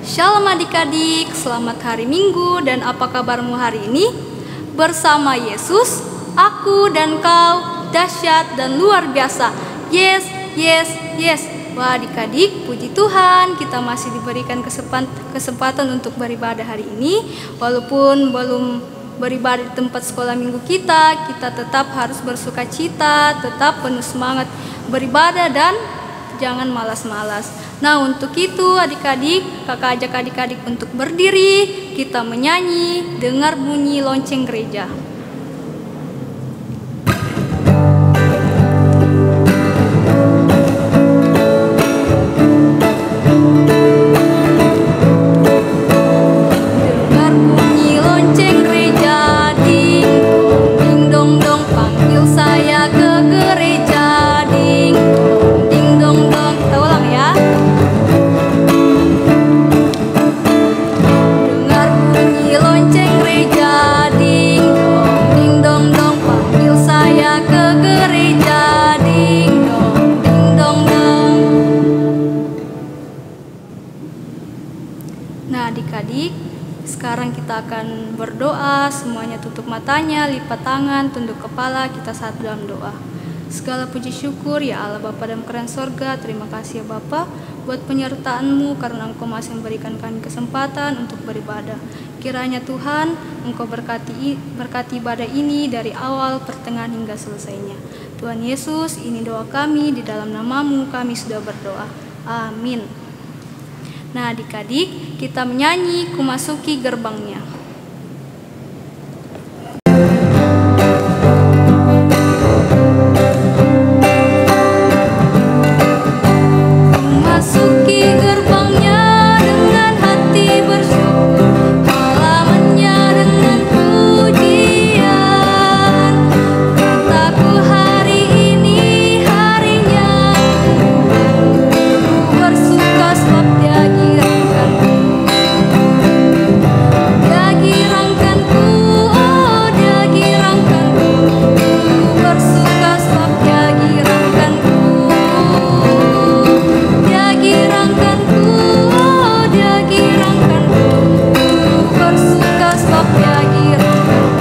Shalom adik-adik, selamat hari Minggu dan apa kabarmu hari ini? Bersama Yesus, aku dan kau dahsyat dan luar biasa. Yes, yes, yes. Wah adik-adik, puji Tuhan kita masih diberikan kesempatan untuk beribadah hari ini. Walaupun belum beribadah di tempat sekolah minggu kita tetap harus bersuka cita, tetap penuh semangat beribadah dan jangan malas-malas. Nah untuk itu adik-adik, kakak ajak adik-adik untuk berdiri, kita menyanyi, dengar bunyi lonceng gereja. Dengar bunyi lonceng gereja, ding ding dong dong, panggil saya ke gereja, ding ding dong dong. Kita ulang ya. Dengar bunyi lonceng gereja, ding dong dong, panggil saya ke gereja, ding dong dong. Nah adik-adik, sekarang kita akan berdoa. Semuanya tutup matanya, lipat tangan, tunduk kepala, kita satu dalam doa. Segala puji syukur ya Allah Bapa dalam kerajaan sorga. Terima kasih ya Bapa buat penyertaan-Mu karena Engkau masih memberikan kami kesempatan untuk beribadah. Kiranya Tuhan Engkau berkati ibadah ini dari awal, pertengahan hingga selesainya. Tuhan Yesus, ini doa kami, di dalam nama-Mu kami sudah berdoa. Amin. Nah adik-adik, kita menyanyi Ku Masuki Gerbangnya. Masuki gerbangnya dengan hati bersyukur, halamannya dengan pujian. Kataku hari ini harinya, ku bersuka sebab Dia girangkanku. Dia girangkanku, oh Dia girangkanku. Ku bersuka sebab Dia girangkanku. Dia girangkanku, oh Dia girangkanku. Ku bersuka sebab Dia girangkanku.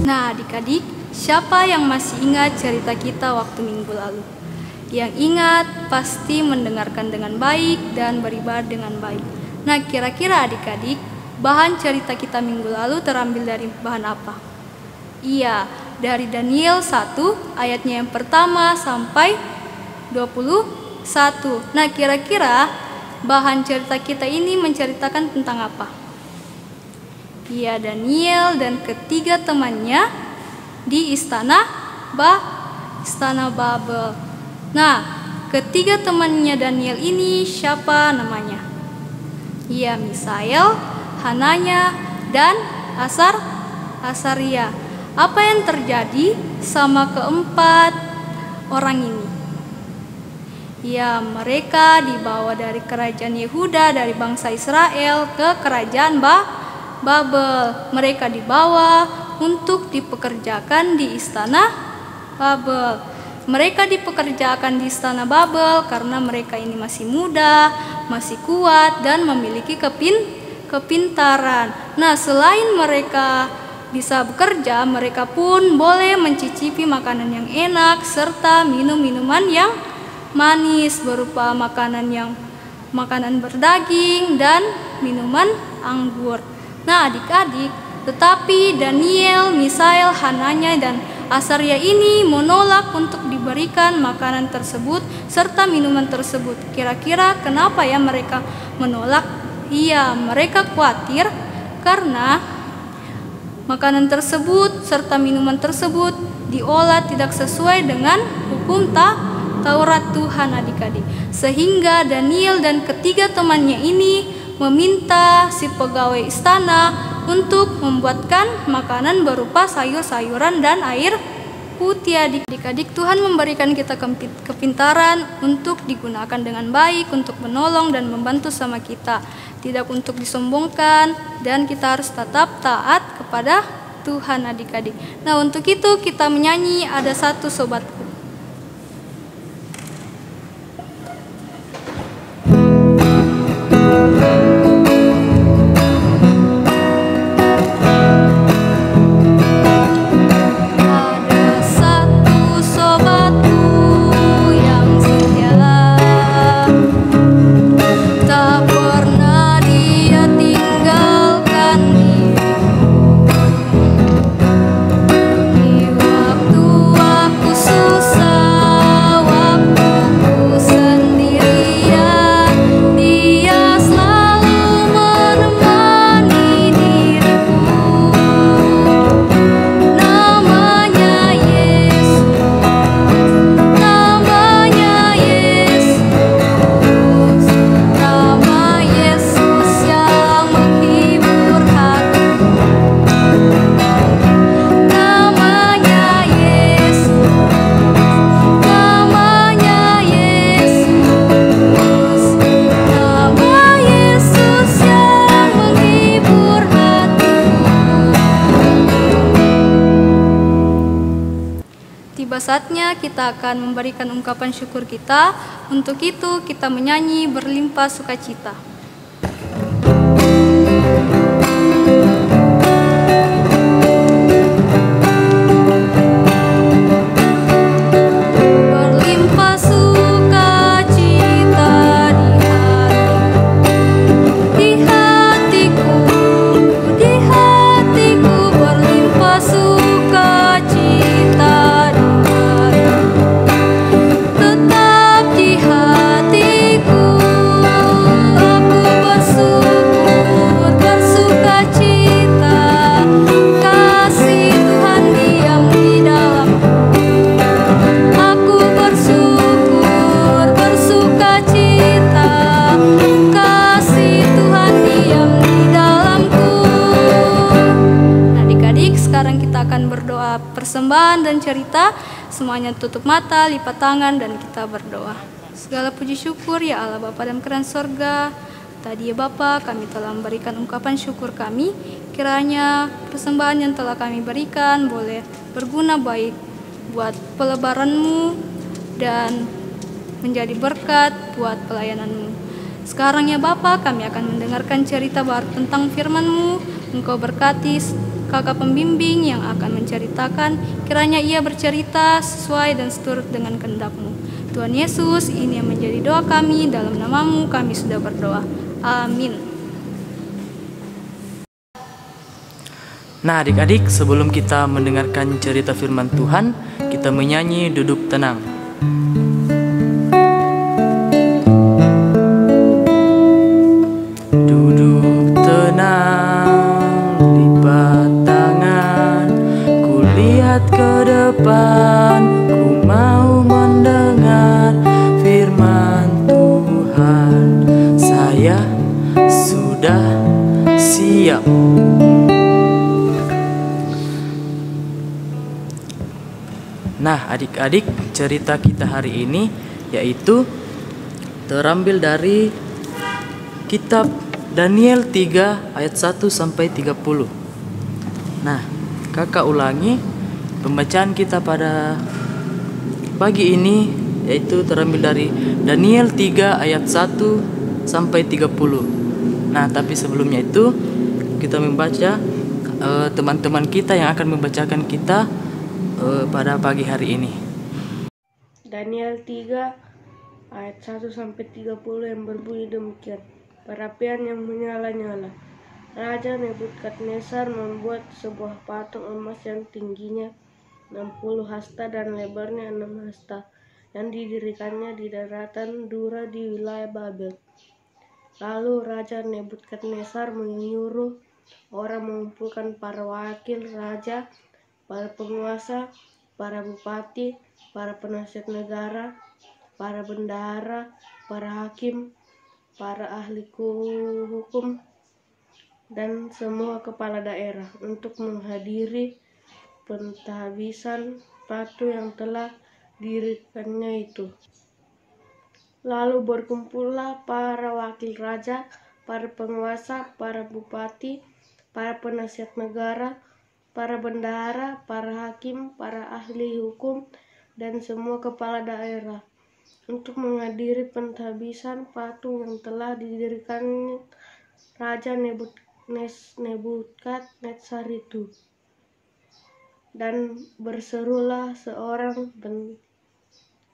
Nah adik-adik, siapa yang masih ingat cerita kita waktu minggu lalu? Yang ingat pasti mendengarkan dengan baik dan beribadah dengan baik. Nah kira-kira adik-adik, bahan cerita kita minggu lalu terambil dari bahan apa? Iya, dari Daniel 1 ayatnya yang pertama sampai 21. Nah kira-kira bahan cerita kita ini menceritakan tentang apa? Iya, Daniel dan ketiga temannya di istana Babel. Nah, ketiga temannya Daniel ini siapa namanya? Iya, Misael, Hananya, dan Asaria. Apa yang terjadi sama keempat orang ini? Ya, mereka dibawa dari kerajaan Yehuda, dari bangsa Israel ke kerajaan Babel. Mereka dibawa untuk dipekerjakan di istana Babel. Mereka dipekerjakan di istana Babel karena mereka ini masih muda, masih kuat, dan memiliki kepintaran. Nah, selain mereka bisa bekerja, mereka pun boleh mencicipi makanan yang enak serta minum-minuman yang manis berupa makanan berdaging dan minuman anggur. Nah adik-adik, tetapi Daniel, Misael, Hananya, dan Asaria ini menolak untuk diberikan makanan tersebut serta minuman tersebut. Kira-kira kenapa ya mereka menolak? Iya, mereka khawatir karena makanan tersebut serta minuman tersebut diolah tidak sesuai dengan hukum Taurat Tuhan adik-adik. Sehingga Daniel dan ketiga temannya ini meminta si pegawai istana untuk membuatkan makanan berupa sayur-sayuran dan air putih. Adik-adik, Tuhan memberikan kita kepintaran untuk digunakan dengan baik, untuk menolong dan membantu sama kita, tidak untuk disombongkan, dan kita harus tetap taat kepada Tuhan adik-adik. Nah untuk itu kita menyanyi Ada Satu Sobatku. Tiba saatnya kita akan memberikan ungkapan syukur kita. Untuk itu kita menyanyi berlimpah sukacita. Berlimpah sukacita di hatiku, di hatiku berlimpah sukacita di hatiku, tetap di hatiku aku bersyukur bersukacita, kasih Tuhan diam di dalamku. Aku bersyukur bersukacita, kasih Tuhan diam di dalamku. Adik-adik, sekarang kita akan berdoa persembahan dan cerita. Semuanya tutup mata, lipat tangan, dan kita berdoa. Segala puji syukur ya Allah Bapa dalam kerajaan sorga. Tadi ya Bapa, kami telah memberikan ungkapan syukur kami. Kiranya persembahan yang telah kami berikan boleh berguna baik buat pelebaran-Mu dan menjadi berkat buat pelayanan-Mu. Sekarang ya Bapa, kami akan mendengarkan cerita baru tentang firman-Mu. Engkau berkati kakak pembimbing yang akan menceritakan. Kiranya ia bercerita sesuai dan seturut dengan kehendak-Mu. Tuhan Yesus, ini yang menjadi doa kami. Dalam nama-Mu kami sudah berdoa. Amin. Nah adik-adik, sebelum kita mendengarkan cerita firman Tuhan, kita menyanyi Duduk Tenang. Duduk tenang, lipat tangan, ku lihat ke depan, ku mau mendengar firman Tuhan. Saya sudah siap. Nah adik-adik, cerita kita hari ini yaitu terambil dari kitab Daniel 3 ayat 1 sampai 30. Nah, kakak ulangi pembacaan kita pada pagi ini yaitu terambil dari Daniel 3 ayat 1 sampai 30. Nah, tapi sebelumnya itu kita membaca teman-teman kita yang akan membacakan kita pada pagi hari ini. Daniel 3 ayat 1 sampai 30 yang berbunyi demikian. Perapian yang menyala-nyala. Raja Nebukadnezar membuat sebuah patung emas yang tingginya 60 hasta dan lebarnya 6 hasta, yang didirikannya di daratan Dura di wilayah Babel. Lalu Raja Nebukadnezar menyuruh orang mengumpulkan para wakil raja, para penguasa, para bupati, para penasihat negara, para bendahara, para hakim, para ahli hukum, dan semua kepala daerah untuk menghadiri pentahbisan patung yang telah didirikannya itu. Lalu berkumpullah para wakil raja, para penguasa, para bupati, para penasihat negara, para bendahara, para hakim, para ahli hukum, dan semua kepala daerah untuk menghadiri pentahbisan patung yang telah didirikan Raja Nebukadnezar itu. Dan berserulah seorang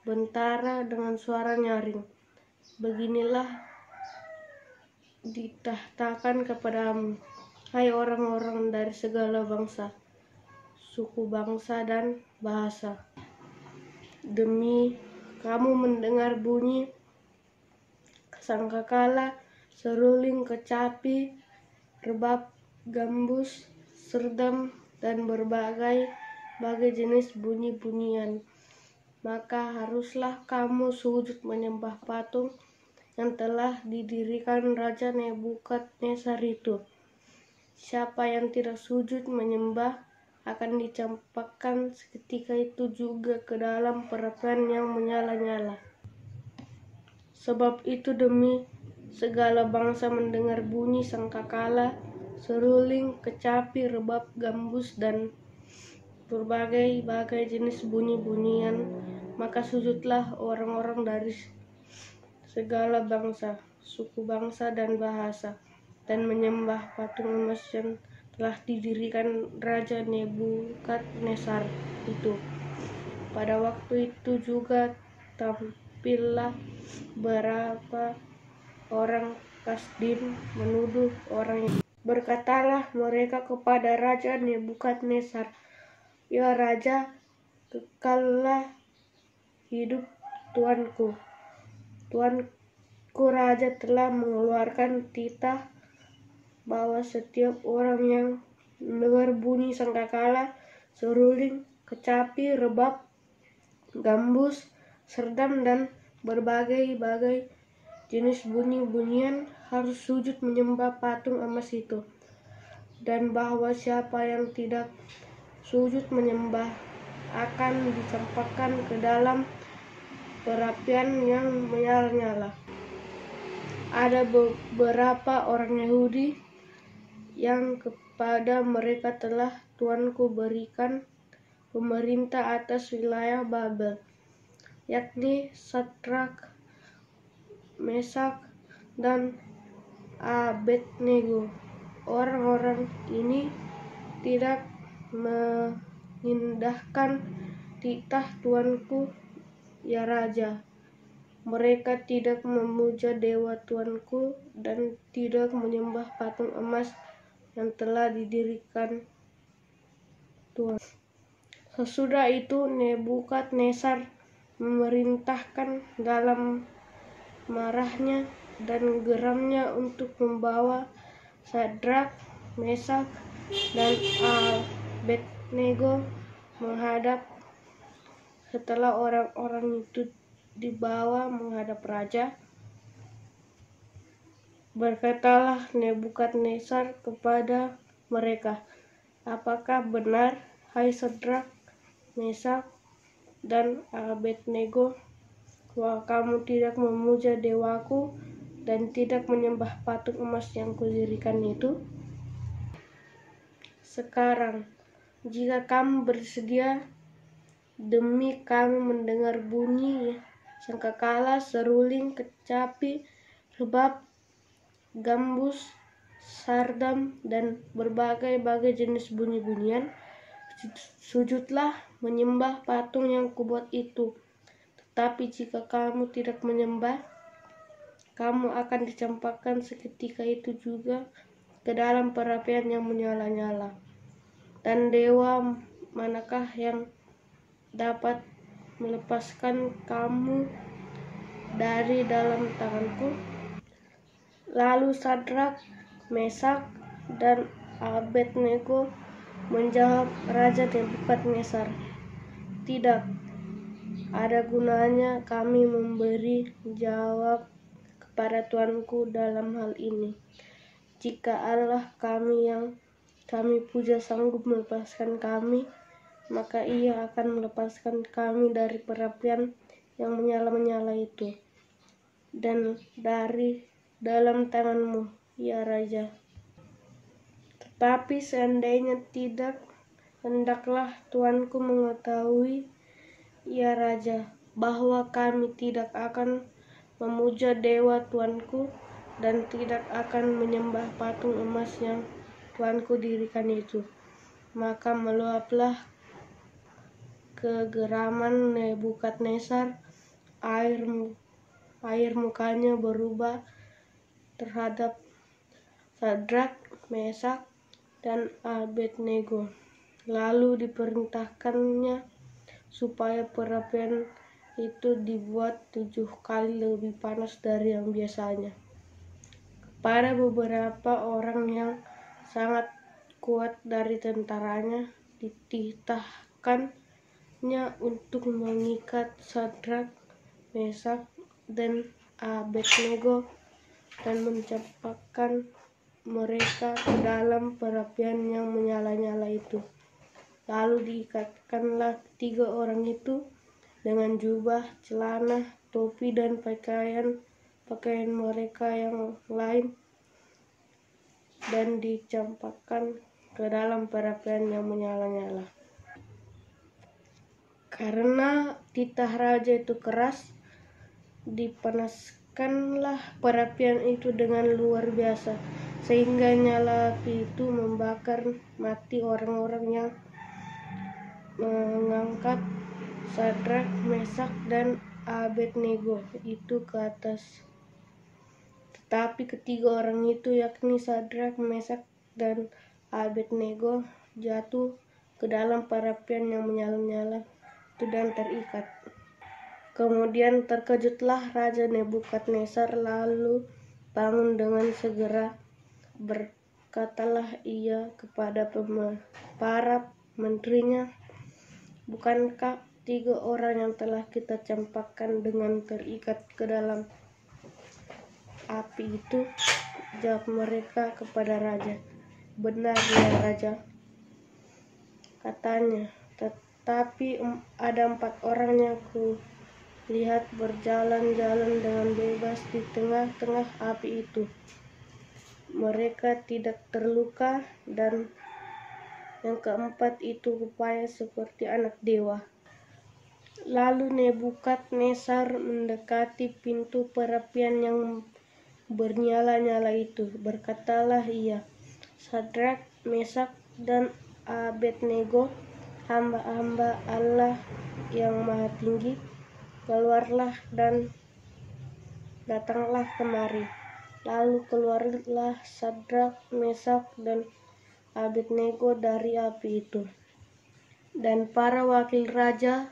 bentara dengan suara nyaring, beginilah ditahtakan kepadamu, hai orang-orang dari segala bangsa, suku bangsa dan bahasa. Demi kamu mendengar bunyi sangkakala, seruling kecapi, rebab gambus, serdam, dan berbagai jenis bunyi-bunyian, maka haruslah kamu sujud menyembah patung yang telah didirikan Raja Nebukadnezar itu. Siapa yang tidak sujud menyembah akan dicampakkan seketika itu juga ke dalam perapian yang menyala-nyala. Sebab itu demi segala bangsa mendengar bunyi sangkakala, seruling, kecapi, rebab gambus, dan berbagai jenis bunyi-bunyian, maka sujudlah orang-orang dari segala bangsa, suku bangsa dan bahasa, dan menyembah patung emas yang telah didirikan Raja Nebukadnezar itu. Pada waktu itu juga tampillah beberapa orang Kasdim menuduh orang itu. Berkatalah mereka kepada Raja Nebukadnezar, "Ya Raja, kekallah hidup Tuanku. Tuanku Raja telah mengeluarkan titah bahwa setiap orang yang mendengar bunyi sangkakala, seruling, kecapi, rebab, gambus, serdam, dan berbagai jenis bunyi-bunyian harus sujud menyembah patung emas itu, dan bahwa siapa yang tidak sujud menyembah akan dicampakkan ke dalam perapian yang menyala-nyala." Ada beberapa orang Yahudi yang kepada mereka telah Tuanku berikan pemerintah atas wilayah Babel, yakni Sadrak, Mesak, dan Abednego. Orang-orang ini tidak mengindahkan titah Tuanku, ya Raja. Mereka tidak memuja dewa Tuanku dan tidak menyembah patung emas yang telah didirikan Tuan. Sesudah itu Nebukadnezar memerintahkan dalam marahnya dan geramnya untuk membawa Sadrak, Mesak, dan Abednego menghadap. Setelah orang-orang itu dibawa menghadap raja, berkatalah Nebukadnezar kepada mereka, "Apakah benar, hai Sadrak, Mesak, dan Abednego, bahwa kamu tidak memuja dewaku dan tidak menyembah patung emas yang kudirikan itu? Sekarang, jika kamu bersedia, demi kamu mendengar bunyi sangkakala, seruling, kecapi, rebab, gambus, sardam, dan berbagai jenis bunyi-bunyian, sujudlah menyembah patung yang kubuat itu. Tapi jika kamu tidak menyembah, kamu akan dicampakkan seketika itu juga ke dalam perapian yang menyala-nyala. Dan dewa manakah yang dapat melepaskan kamu dari dalam tanganku?" Lalu Sadrak, Mesak, dan Abednego menjawab Raja Nebukadnezar, "Tidak ada gunanya kami memberi jawab kepada Tuanku dalam hal ini. Jika Allah kami yang kami puja sanggup melepaskan kami, maka Ia akan melepaskan kami dari perapian yang menyala-nyala itu, dan dari dalam tanganmu, ya Raja. Tetapi seandainya tidak, hendaklah Tuanku mengetahui, ya Raja, bahwa kami tidak akan memuja dewa Tuanku dan tidak akan menyembah patung emas yang Tuanku dirikan itu." Maka meluaplah kegeraman Nebukadnezar, air mukanya berubah terhadap Sadrak, Mesak, dan Abednego. Lalu diperintahkannya supaya perapian itu dibuat 7 kali lebih panas dari yang biasanya. Kepada beberapa orang yang sangat kuat dari tentaranya dititahkannya untuk mengikat Sadrak, Mesak, dan Abednego dan mencampakkan mereka ke dalam perapian yang menyala-nyala itu. Lalu diikatkanlah 3 orang itu dengan jubah, celana, topi, dan pakaian mereka yang lain, dan dicampakkan ke dalam perapian yang menyala-nyala. Karena titah raja itu keras, dipanaskanlah perapian itu dengan luar biasa, sehingga nyala api itu membakar mati orang-orang yang mengangkat Sadrak, Mesak, dan Abednego itu ke atas. Tetapi ketiga orang itu, yakni Sadrak, Mesak, dan Abednego, jatuh ke dalam perapian yang menyala-nyala itu dan terikat. Kemudian terkejutlah Raja Nebukadnezar, lalu bangun dengan segera. Berkatalah ia kepada para menterinya, "Bukankah 3 orang yang telah kita campakkan dengan terikat ke dalam api itu?" Jawab mereka kepada raja, "Benar ya Raja," katanya. Tetapi ada 4 orang yang kulihat berjalan-jalan dengan bebas di tengah-tengah api itu. Mereka tidak terluka, dan yang keempat itu rupanya seperti anak dewa. Lalu Nebukadnezar mendekati pintu perapian yang bernyala-nyala itu. Berkatalah ia, "Sadrak, Mesak, dan Abednego, hamba-hamba Allah yang Maha Tinggi, keluarlah dan datanglah kemari." Lalu keluarlah Sadrak, Mesak, dan Abednego dari api itu. Dan para wakil raja,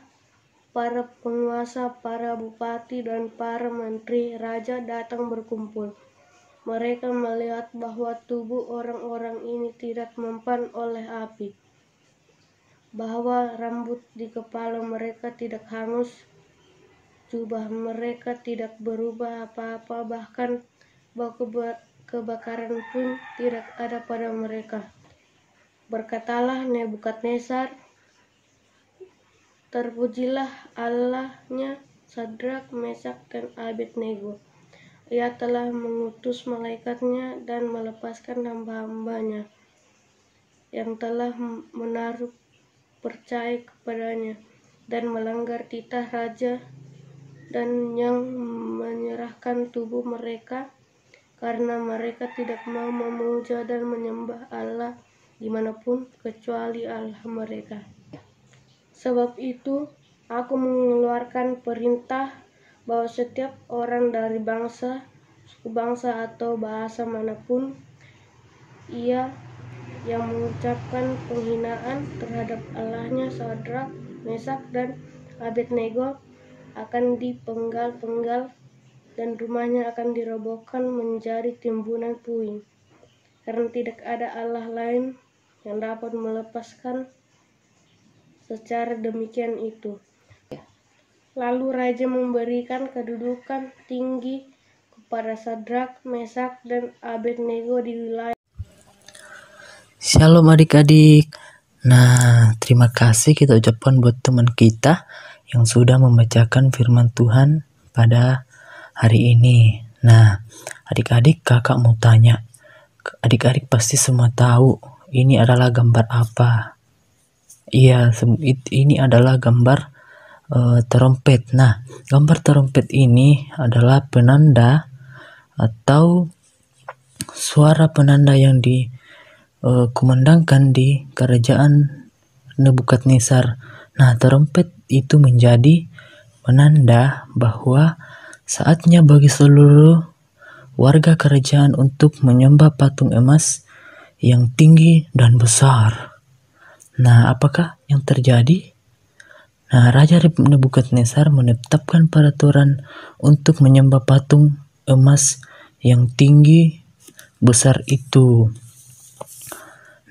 para penguasa, para bupati, dan para menteri raja datang berkumpul. Mereka melihat bahwa tubuh orang-orang ini tidak mempan oleh api, bahwa rambut di kepala mereka tidak hangus, jubah mereka tidak berubah apa-apa, bahkan bau kebakaran pun tidak ada pada mereka. Berkatalah Nebukadnezar, "Terpujilah Allahnya Sadrak, Mesak, dan Abednego. Ia telah mengutus malaikatnya dan melepaskan hamba-hambanya yang telah menaruh percaya kepadanya dan melanggar titah raja, dan yang menyerahkan tubuh mereka karena mereka tidak mau memuja dan menyembah Allah dimanapun kecuali Allah mereka. Sebab itu aku mengeluarkan perintah bahwa setiap orang dari bangsa, suku bangsa, atau bahasa manapun ia yang mengucapkan penghinaan terhadap Allahnya Sadrak, Mesak, dan Abednego akan dipenggal-penggal dan rumahnya akan dirobohkan menjadi timbunan puing, karena tidak ada Allah lain yang dapat melepaskan secara demikian itu." Lalu raja memberikan kedudukan tinggi kepada Sadrak, Mesak, dan Abednego di wilayah. Shalom adik-adik. Nah, terima kasih kita ucapkan buat teman kita yang sudah membacakan firman Tuhan pada hari ini. Nah, adik-adik, kakak mau tanya. Adik-adik pasti semua tahu ini adalah gambar apa? Iya, ini adalah gambar trompet. Nah, gambar trompet ini adalah penanda atau suara penanda yang dikumandangkan di kerajaan Nebukadnezar. Nah, trompet itu menjadi penanda bahwa saatnya bagi seluruh warga kerajaan untuk menyembah patung emas yang tinggi dan besar. Nah, apakah yang terjadi? Nah, Raja Nebukadnezar menetapkan peraturan untuk menyembah patung emas yang tinggi besar itu.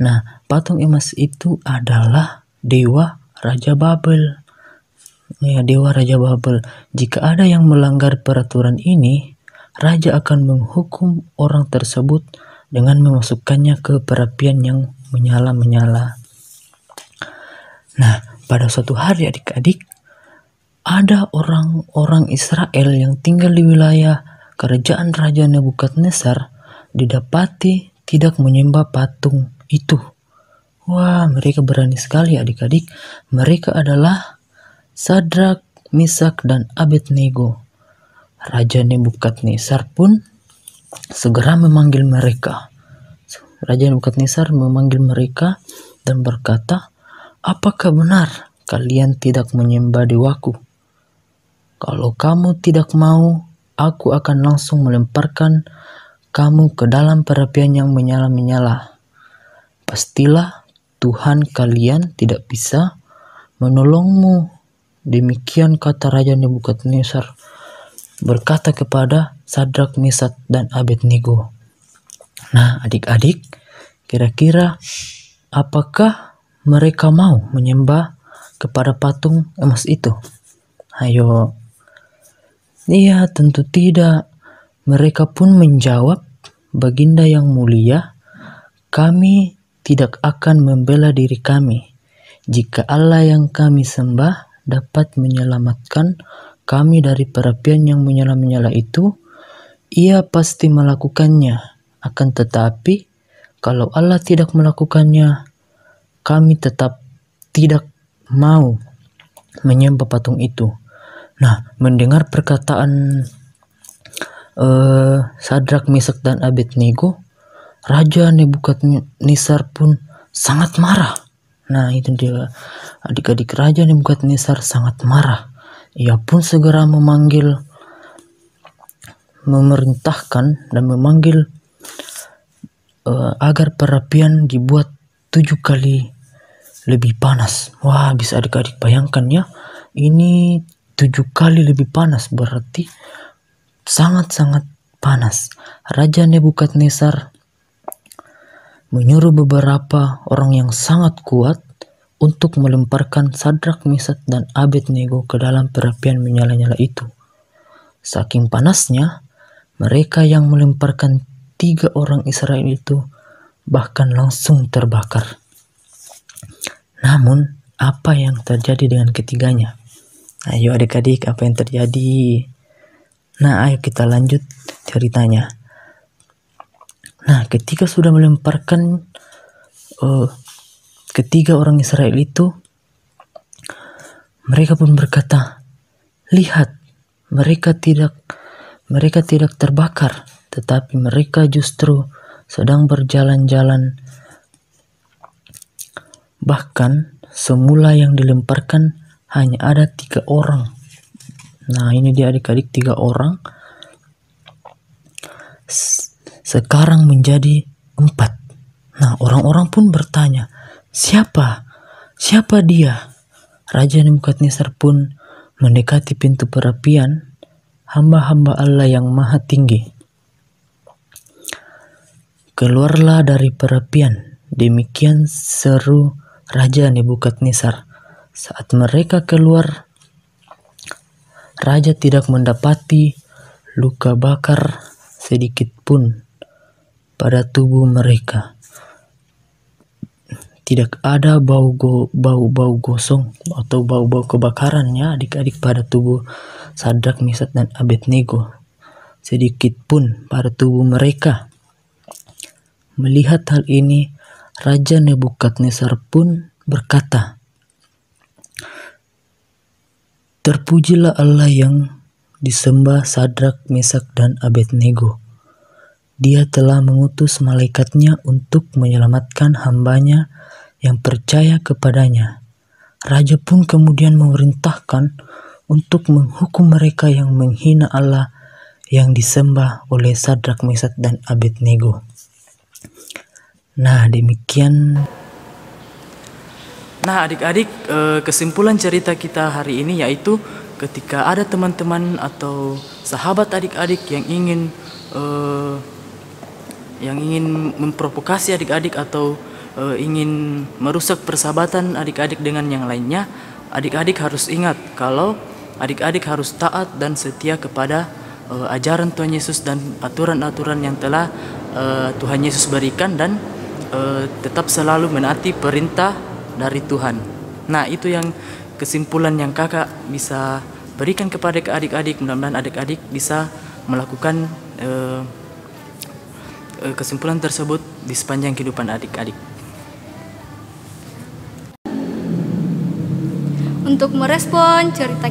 Nah, patung emas itu adalah dewa Raja Babel. Ya, dewa Raja Babel. Jika ada yang melanggar peraturan ini, raja akan menghukum orang tersebut dengan memasukkannya ke perapian yang menyala-menyala. Nah, pada suatu hari adik-adik, ada orang-orang Israel yang tinggal di wilayah kerajaan Raja Nebukadnezar didapati tidak menyembah patung itu. Wah, mereka berani sekali adik-adik. Mereka adalah Sadrak, Mesak, dan Abednego. Raja Nebukadnezar pun segera memanggil mereka. Raja Nebukadnezar memanggil mereka dan berkata, "Apakah benar kalian tidak menyembah dewaku? Kalau kamu tidak mau, aku akan langsung melemparkan kamu ke dalam perapian yang menyala-menyala. Pastilah Tuhan kalian tidak bisa menolongmu." Demikian kata Raja Nebukadnezar berkata kepada Sadrak, Mesak, dan Abednego. Nah, adik-adik, kira-kira apakah mereka mau menyembah kepada patung emas itu? Ayo. Iya, tentu tidak. Mereka pun menjawab, "Baginda yang mulia, kami tidak akan membela diri kami. Jika Allah yang kami sembah dapat menyelamatkan kami dari perapian yang menyala-menyala itu, Ia pasti melakukannya. Akan tetapi, kalau Allah tidak melakukannya, kami tetap tidak mau menyembah patung itu." Nah, mendengar perkataan Sadrak, Mesak, dan Abednego, Raja Nebukadnezar pun sangat marah. Nah, itu dia adik-adik, Raja Nebukadnezar sangat marah. Ia pun segera memerintahkan dan memanggil agar perapian dibuat 7 kali lebih panas. Wah, bisa adik-adik bayangkan ya, ini 7 kali lebih panas, berarti sangat-sangat panas. Raja Nebukadnezar menyuruh beberapa orang yang sangat kuat untuk melemparkan Sadrak, Mesak, dan Abednego ke dalam perapian menyala-nyala itu. Saking panasnya, mereka yang melemparkan 3 orang Israel itu bahkan langsung terbakar. Namun, apa yang terjadi dengan ketiganya? Ayo adik-adik, apa yang terjadi? Nah, ayo kita lanjut ceritanya. Nah, ketika sudah melemparkan ketiga orang Israel itu, mereka pun berkata, "Lihat, mereka tidak terbakar, tetapi mereka justru sedang berjalan-jalan. Bahkan semula yang dilemparkan hanya ada 3 orang." Nah, ini dia adik-adik, 3 orang. Sekarang menjadi 4. Nah, orang-orang pun bertanya, Siapa dia?" Raja Nebukadnezar pun mendekati pintu perapian, hamba-hamba Allah yang maha tinggi. "Keluarlah dari perapian," demikian seru Raja Nebukadnezar. Saat mereka keluar, Raja tidak mendapati luka bakar sedikit pun pada tubuh mereka. Tidak ada bau-bau gosong atau bau-bau kebakarannya adik-adik pada tubuh Sadrak, Mesak, dan Abednego. Sedikit pun pada tubuh mereka. Melihat hal ini, Raja Nebukadnezar pun berkata, "Terpujilah Allah yang disembah Sadrak, Mesak, dan Abednego. Dia telah mengutus malaikatnya untuk menyelamatkan hambanya yang percaya kepadanya." Raja pun kemudian memerintahkan untuk menghukum mereka yang menghina Allah yang disembah oleh Sadrak, Mesak, dan Abednego. Nah, demikian. Nah, adik-adik, kesimpulan cerita kita hari ini yaitu ketika ada teman-teman atau sahabat adik-adik yang ingin memprovokasi adik-adik atau ingin merusak persahabatan adik-adik dengan yang lainnya, adik-adik harus ingat kalau adik-adik harus taat dan setia kepada ajaran Tuhan Yesus dan aturan-aturan yang telah Tuhan Yesus berikan, dan tetap selalu menaati perintah dari Tuhan. Nah, itu yang kesimpulan yang kakak bisa berikan kepada adik-adik. Mudah-mudahan adik-adik bisa melakukan kesimpulan tersebut di sepanjang kehidupan adik-adik. Untuk merespon cerita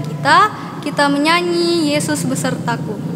kita menyanyi Yesus besertaku.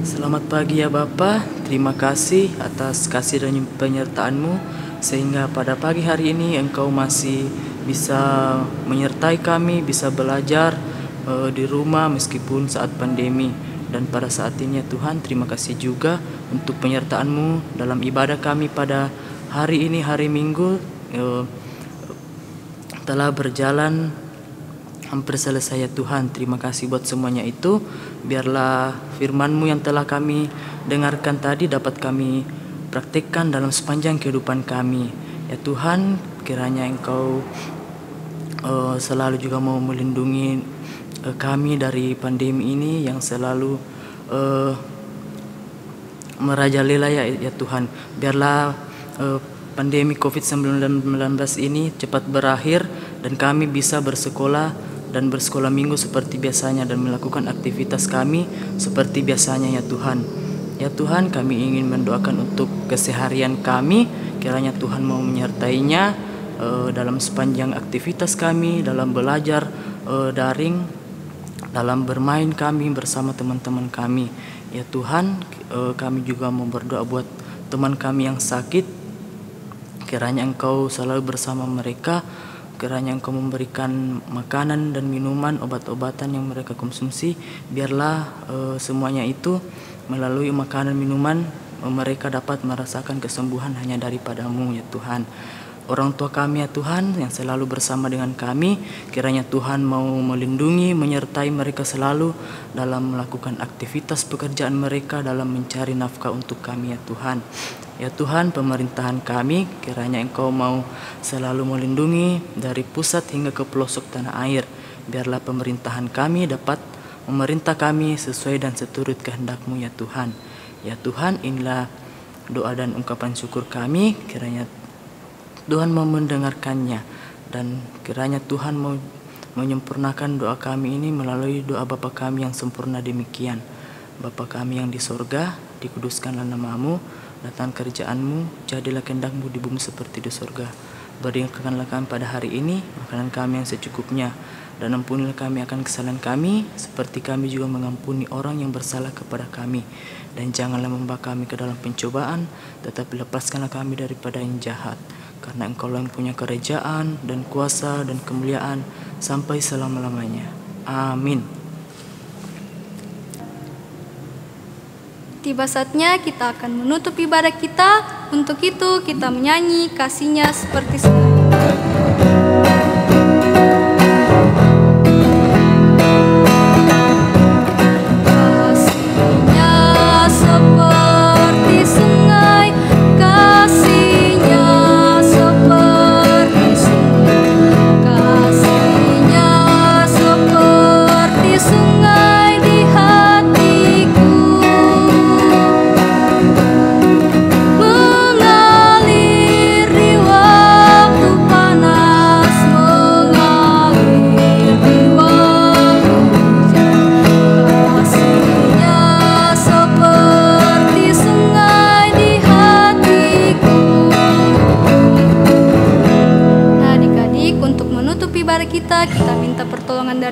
Selamat pagi ya Bapa, terima kasih atas kasih dan penyertaan-Mu sehingga pada pagi hari ini Engkau masih bisa menyertai kami, bisa belajar di rumah meskipun saat pandemi. Dan pada saat ini ya Tuhan, terima kasih juga untuk penyertaan-Mu dalam ibadah kami pada hari ini, hari Minggu telah berjalan hampir selesai ya Tuhan. Terima kasih buat semuanya itu. Biarlah firman-Mu yang telah kami dengarkan tadi dapat kami praktikkan dalam sepanjang kehidupan kami. Ya Tuhan, kiranya Engkau selalu juga mau melindungi kami dari pandemi ini yang selalu merajalela ya Tuhan. Biarlah pandemi COVID-19 ini cepat berakhir dan kami bisa bersekolah dan bersekolah minggu seperti biasanya dan melakukan aktivitas kami seperti biasanya ya Tuhan. Ya Tuhan, kami ingin mendoakan untuk keseharian kami, kiranya Tuhan mau menyertainya dalam sepanjang aktivitas kami, dalam belajar daring, dalam bermain kami bersama teman-teman kami. Ya Tuhan, kami juga mau berdoa buat teman kami yang sakit, kiranya Engkau selalu bersama mereka. Kiranya Engkau memberikan makanan dan minuman, obat-obatan yang mereka konsumsi. Biarlah semuanya itu melalui makanan minuman mereka dapat merasakan kesembuhan hanya daripada-Mu ya Tuhan. Orang tua kami ya Tuhan yang selalu bersama dengan kami, kiranya Tuhan mau melindungi, menyertai mereka selalu dalam melakukan aktivitas pekerjaan mereka, dalam mencari nafkah untuk kami ya Tuhan. Ya Tuhan, pemerintahan kami, kiranya Engkau mau selalu melindungi dari pusat hingga ke pelosok tanah air. Biarlah pemerintahan kami dapat memerintah kami sesuai dan seturut kehendak-Mu ya Tuhan. Ya Tuhan, inilah doa dan ungkapan syukur kami, kiranya Tuhan mau mendengarkannya. Dan kiranya Tuhan mau menyempurnakan doa kami ini melalui doa Bapa kami yang sempurna demikian. Bapa kami yang di sorga, dikuduskanlah nama-Mu. Datang kerjaan-Mu, jadilah kehendak-Mu di bumi seperti di surga. Berikanlah kami pada hari ini makanan kami yang secukupnya, dan ampunilah kami akan kesalahan kami, seperti kami juga mengampuni orang yang bersalah kepada kami. Dan janganlah membawa kami ke dalam pencobaan, tetapi lepaskanlah kami daripada yang jahat. Karena Engkau yang punya kerajaan dan kuasa dan kemuliaan sampai selama-lamanya. Amin. Tiba saatnya kita akan menutup ibadah kita. Untuk itu kita menyanyi kasih-Nya seperti semula.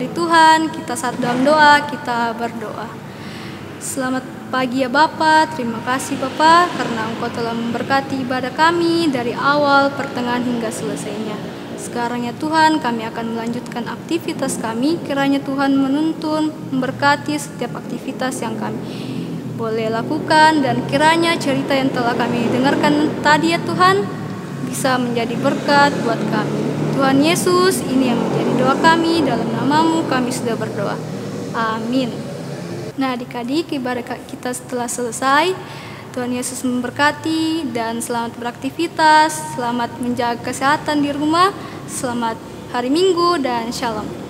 dari Tuhan. Kita saat dalam doa, kita berdoa. Selamat pagi ya Bapa, terima kasih Bapa karena Engkau telah memberkati ibadah kami dari awal, pertengahan hingga selesainya. Sekarang ya Tuhan, kami akan melanjutkan aktivitas kami. Kiranya Tuhan menuntun, memberkati setiap aktivitas yang kami boleh lakukan, dan kiranya cerita yang telah kami dengarkan tadi ya Tuhan bisa menjadi berkat buat kami. Tuhan Yesus, ini yang menjadi doa kami, dalam nama-Mu kami sudah berdoa. Amin. Nah adik-adik, ibadah kita setelah selesai. Tuhan Yesus memberkati dan selamat beraktivitas, selamat menjaga kesehatan di rumah, selamat hari Minggu dan shalom.